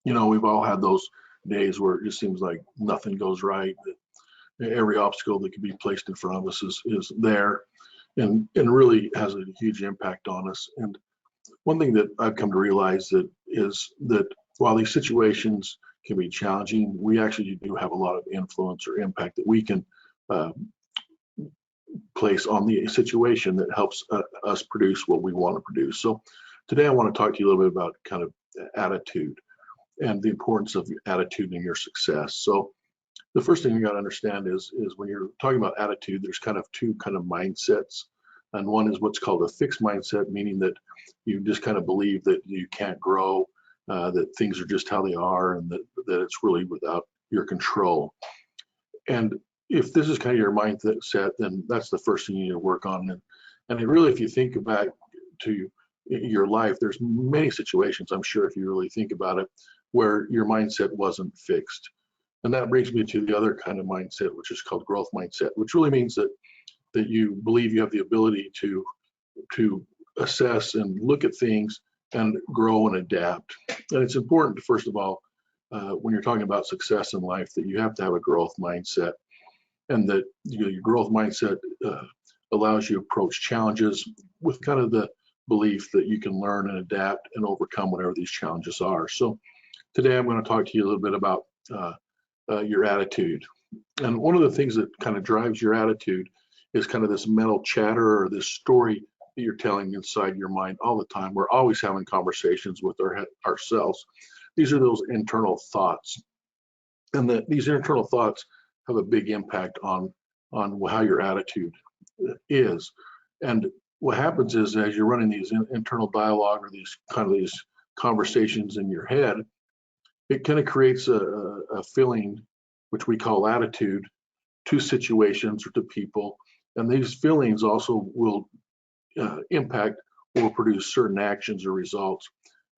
We've all had those days where it just seems like nothing goes right. That every obstacle that can be placed in front of us is there, and really has a huge impact on us. And one thing that I've come to realize that is that while these situations can be challenging, we actually do have a lot of influence or impact that we can uh, place on the situation that helps us produce what we want to produce. So today I want to talk to you a little bit about kind of attitude and the importance of your attitude in your success. So the first thing you got to understand is when you're talking about attitude, there's kind of two kind of mindsets. And one is what's called a fixed mindset, meaning that you just kind of believe that you can't grow, that things are just how they are, and that it's really without your control. And if this is kind of your mindset, then that's the first thing you need to work on. And it really, if you think back to your life, there's many situations, I'm sure, if you really think about it, where your mindset wasn't fixed. And that brings me to the other kind of mindset, which is called growth mindset, which really means that you believe you have the ability to assess and look at things and grow and adapt. And it's important, first of all, when you're talking about success in life, that you have to have a growth mindset, and that your growth mindset allows you to approach challenges with kind of the belief that you can learn and adapt and overcome whatever these challenges are. So today I'm going to talk to you a little bit about your attitude. And one of the things that kind of drives your attitude is kind of this mental chatter or this story that you're telling inside your mind all the time. We're always having conversations with ourselves. These are those internal thoughts, and these internal thoughts have a big impact on how your attitude is. And what happens is, as you're running these internal dialogue or these conversations in your head, it kind of creates a feeling, which we call attitude, to situations or to people. And these feelings also will impact or produce certain actions or results.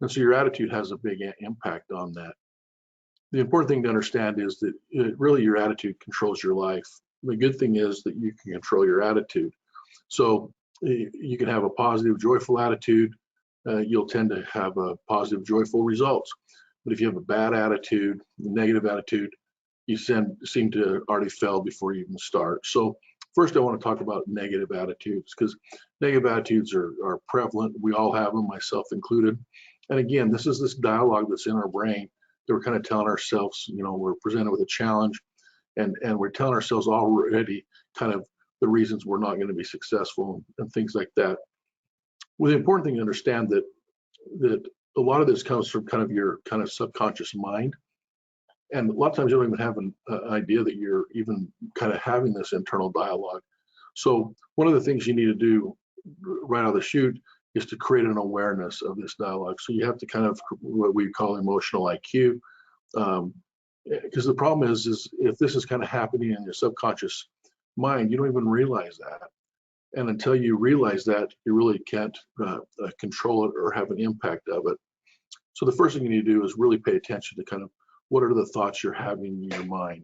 And so your attitude has a big impact on that. The important thing to understand is that really your attitude controls your life. The good thing is that you can control your attitude. So you can have a positive, joyful attitude. You'll tend to have a positive, joyful results. But if you have a bad attitude, negative attitude, you seem to already fail before you even start. So first I want to talk about negative attitudes, because negative attitudes are prevalent. We all have them, myself included. And again, this is this dialogue that's in our brain that we're kind of telling ourselves, we're presented with a challenge, and we're telling ourselves already kind of the reasons we're not going to be successful and things like that. Well, the important thing to understand that a lot of this comes from kind of your kind of subconscious mind. And a lot of times you don't even have an idea that you're even kind of having this internal dialogue. So one of the things you need to do right out of the chute is to create an awareness of this dialogue. So you have to kind of what we call emotional IQ. Because the problem is if this is kind of happening in your subconscious mind, you don't even realize that. And until you realize that, you really can't control it or have an impact of it. So the first thing you need to do is really pay attention to kind of what are the thoughts you're having in your mind.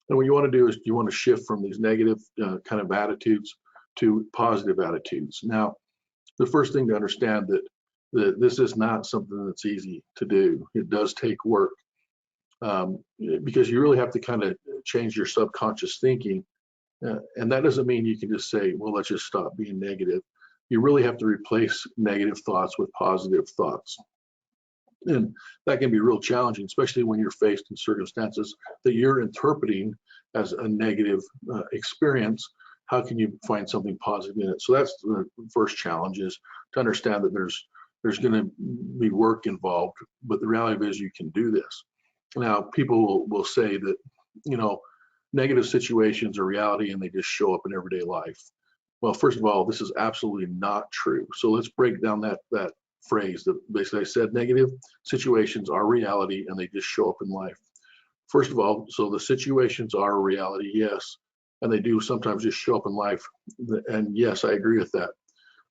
And what you want to do is you want to shift from these negative kind of attitudes to positive attitudes. Now, the first thing to understand that this is not something that's easy to do. It does take work, because you really have to kind of change your subconscious thinking. And that doesn't mean you can just say, well, let's just stop being negative. You really have to replace negative thoughts with positive thoughts. And that can be real challenging, especially when you're faced in circumstances that you're interpreting as a negative experience. How can you find something positive in it? So that's the first challenge, is to understand that there's going to be work involved, but the reality is you can do this. Now, people will say that, negative situations are reality and they just show up in everyday life. Well, first of all, this is absolutely not true. So let's break down that phrase that basically I said negative situations are reality and they just show up in life. First of all, so the situations are a reality, yes, and they do sometimes just show up in life. And yes, I agree with that.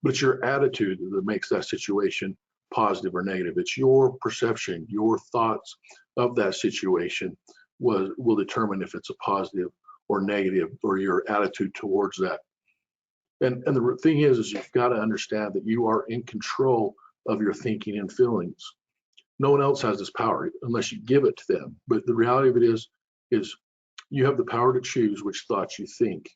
But it's your attitude that makes that situation positive or negative. It's your perception, your thoughts of that situation will determine if it's a positive or negative, or your attitude towards that. And the thing is you've got to understand that you are in control of your thinking and feelings. No one else has this power unless you give it to them. But the reality of it is you have the power to choose which thoughts you think.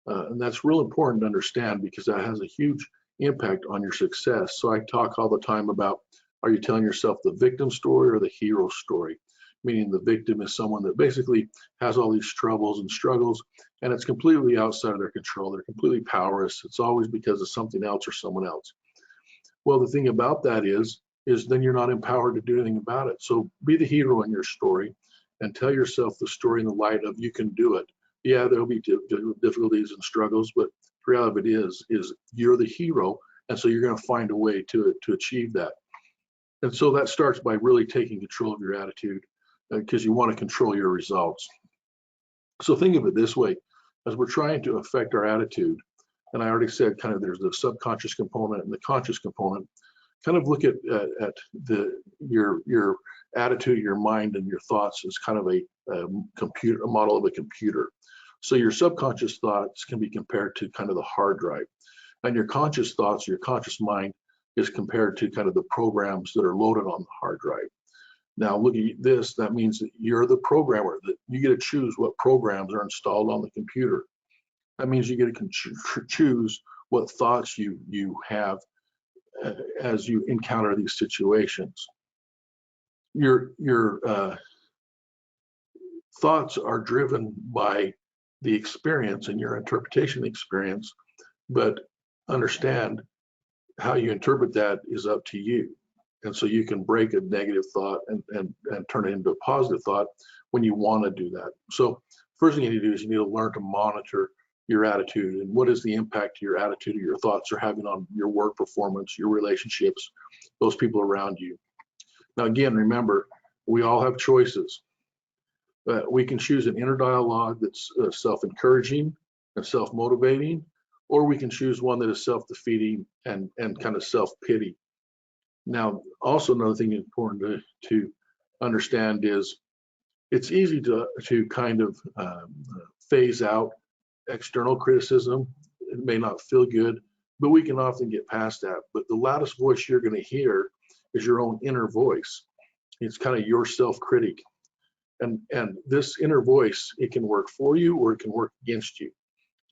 And that's real important to understand because that has a huge impact on your success. So I talk all the time about, are you telling yourself the victim story or the hero story? Meaning the victim is someone that basically has all these troubles and struggles, and it's completely outside of their control. They're completely powerless. It's always because of something else or someone else. Well, the thing about that is then you're not empowered to do anything about it. So be the hero in your story and tell yourself the story in the light of you can do it. Yeah, there'll be difficulties and struggles, but the reality of it is you're the hero, and so you're going to find a way to achieve that. And so that starts by really taking control of your attitude, because you want to control your results. So think of it this way, as we're trying to affect our attitude, and I already said kind of there's the subconscious component and the conscious component. Kind of look at your attitude, your mind, and your thoughts as kind of a model of a computer. So your subconscious thoughts can be compared to kind of the hard drive, and your conscious thoughts, your conscious mind, is compared to kind of the programs that are loaded on the hard drive. Now look at this, that means that you're the programmer, that you get to choose what programs are installed on the computer. That means you get to choose what thoughts you have as you encounter these situations. Your thoughts are driven by the experience and your interpretation of the experience, but understand how you interpret that is up to you. And so you can break a negative thought and turn it into a positive thought when you want to do that. So first thing you need to do is you need to learn to monitor your attitude and what is the impact your attitude or your thoughts are having on your work performance, your relationships, those people around you. Now, again, remember, we all have choices. We can choose an inner dialogue that's self-encouraging and self-motivating, or we can choose one that is self-defeating and kind of self-pity. Now, also another thing important to understand is it's easy to kind of phase out external criticism. It may not feel good, but we can often get past that. But the loudest voice you're going to hear is your own inner voice. It's kind of your self-critic. And this inner voice, it can work for you or it can work against you.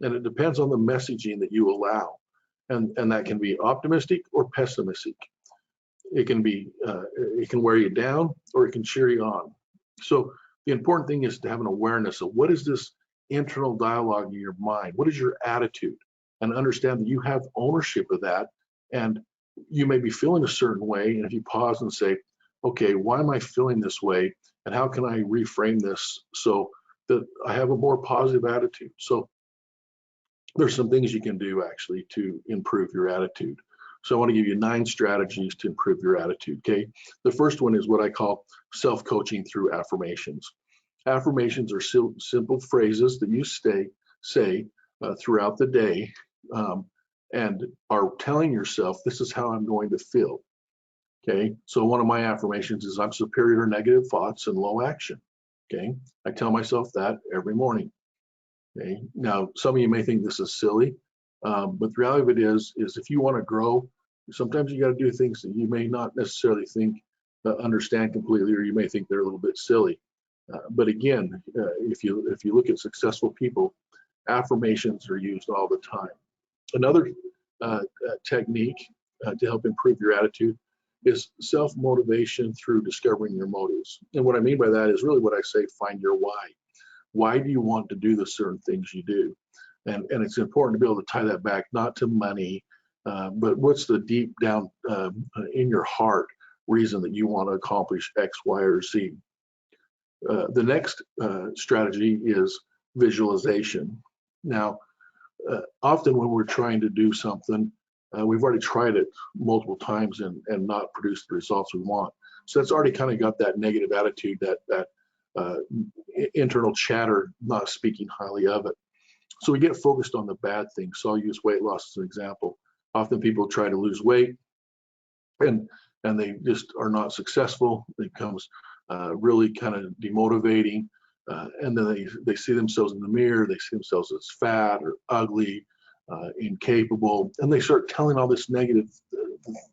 And it depends on the messaging that you allow. And that can be optimistic or pessimistic. It can be, it can wear you down or it can cheer you on. So the important thing is to have an awareness of what is this internal dialogue in your mind? What is your attitude? And understand that you have ownership of that. And you may be feeling a certain way. And if you pause and say, okay, why am I feeling this way? And how can I reframe this so that I have a more positive attitude? So there's some things you can do actually to improve your attitude. So I want to give you 9 strategies to improve your attitude, okay? The first one is what I call self-coaching through affirmations. Affirmations are simple phrases that you say throughout the day and are telling yourself, this is how I'm going to feel, okay? So one of my affirmations is I'm superior to negative thoughts and low action, okay? I tell myself that every morning, okay? Now, some of you may think this is silly, but the reality of it is if you want to grow, sometimes you got to do things that you may not necessarily think understand completely, or you may think they're a little bit silly. But again, if you look at successful people, affirmations are used all the time. Another technique to help improve your attitude is self-motivation through discovering your motives. And what I mean by that is really what I say, find your why. Why do you want to do the certain things you do? And it's important to be able to tie that back, not to money, but what's the deep down in your heart reason that you want to accomplish X, Y, or Z. The next strategy is visualization. Now, often when we're trying to do something, we've already tried it multiple times and not produced the results we want. So that's already kind of got that negative attitude, that internal chatter, not speaking highly of it. So we get focused on the bad things. So I'll use weight loss as an example. Often people try to lose weight and they just are not successful. It becomes really kind of demotivating. And then they see themselves in the mirror, they see themselves as fat or ugly, incapable, and they start telling all this negative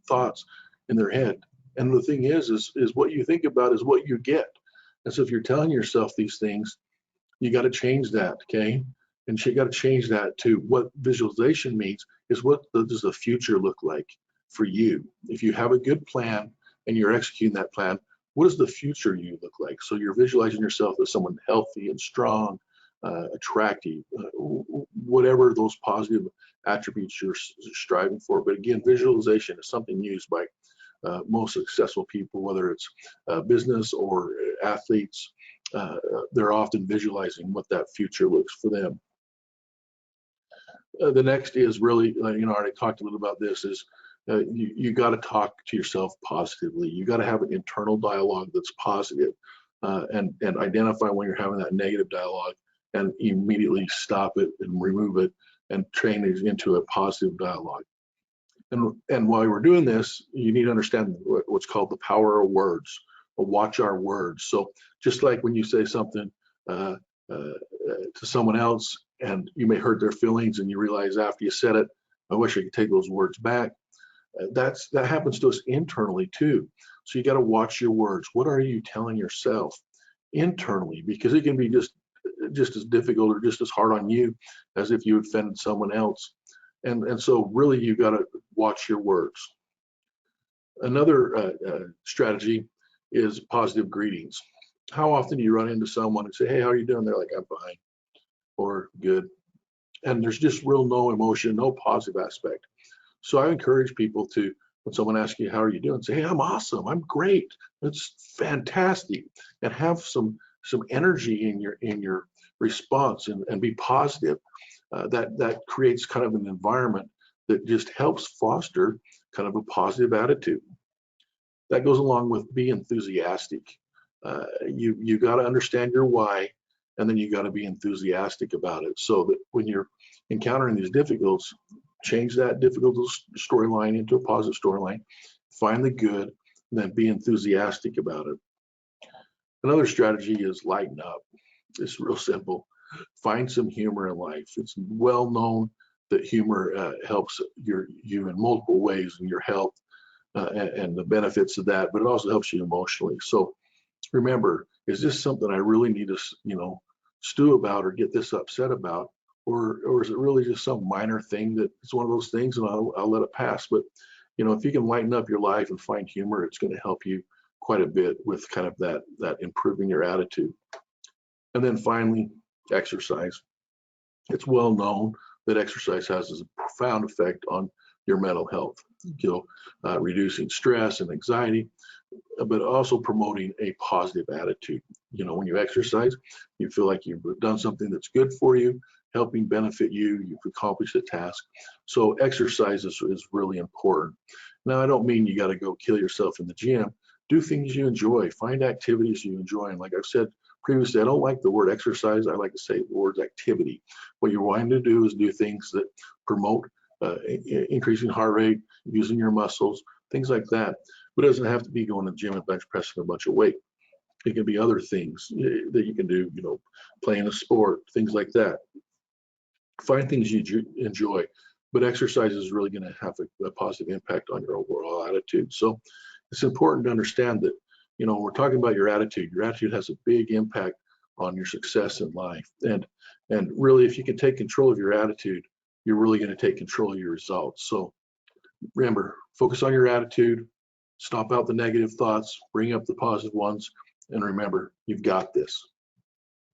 thoughts in their head. And the thing is what you think about is what you get. And so if you're telling yourself these things, you got to change that, okay? And you got to change that to what visualization means is what does the future look like for you? If you have a good plan and you're executing that plan, what does the future you look like? So you're visualizing yourself as someone healthy and strong, attractive, whatever those positive attributes you're striving for. But again, visualization is something used by most successful people, whether it's business or athletes. They're often visualizing what that future looks for them. The next is really, I already talked a little about this, is you got to talk to yourself positively. You got to have an internal dialogue that's positive, and identify when you're having that negative dialogue and immediately stop it and remove it and train it into a positive dialogue. And while we're doing this, you need to understand what's called the power of words, or watch our words. So just like when you say something to someone else and you may hurt their feelings and you realize after you said it, I wish I could take those words back. That happens to us internally too. So you got to watch your words. What are you telling yourself internally? Because it can be just as difficult or just as hard on you as if you offended someone else. And so really you got to watch your words. Another strategy is positive greetings. How often do you run into someone and say, hey, how are you doing? They're like, I'm fine, or good. And there's just real no emotion, no positive aspect. So I encourage people to, when someone asks you, how are you doing? Say, hey, I'm awesome, I'm great, it's fantastic. And have some energy in your response, and be positive. That creates kind of an environment that just helps foster kind of a positive attitude. That goes along with be enthusiastic. You got to understand your why, and then you got to be enthusiastic about it, so that when you're encountering these difficulties, change that difficult storyline into a positive storyline, find the good, and then be enthusiastic about it. Another strategy is lighten up. It's real simple. Find some humor in life. It's well known that humor helps you in multiple ways in your health and the benefits of that, but it also helps you emotionally. So remember, is this something I really need to, stew about or get this upset about? Or is it really just some minor thing that it's one of those things and I'll let it pass? But, if you can lighten up your life and find humor, it's going to help you quite a bit with kind of that improving your attitude. And then finally, exercise. It's well known that exercise has a profound effect on your mental health, reducing stress and anxiety, but also promoting a positive attitude. When you exercise, you feel like you've done something that's good for you, helping benefit you, you've accomplished a task. So exercise is really important. Now, I don't mean you got to go kill yourself in the gym. Do things you enjoy, find activities you enjoy. And like I've said previously, I don't like the word exercise. I like to say the word activity. What you're wanting to do is do things that promote increasing heart rate, using your muscles, things like that. But it doesn't have to be going to the gym and bench pressing a bunch of weight. It can be other things that you can do, playing a sport, things like that. Find things you enjoy, but exercise is really going to have a positive impact on your overall attitude. So it's important to understand that, we're talking about your attitude. Your attitude has a big impact on your success in life. And really, if you can take control of your attitude, you're really going to take control of your results. So remember, focus on your attitude, stomp out the negative thoughts, bring up the positive ones, and remember, you've got this.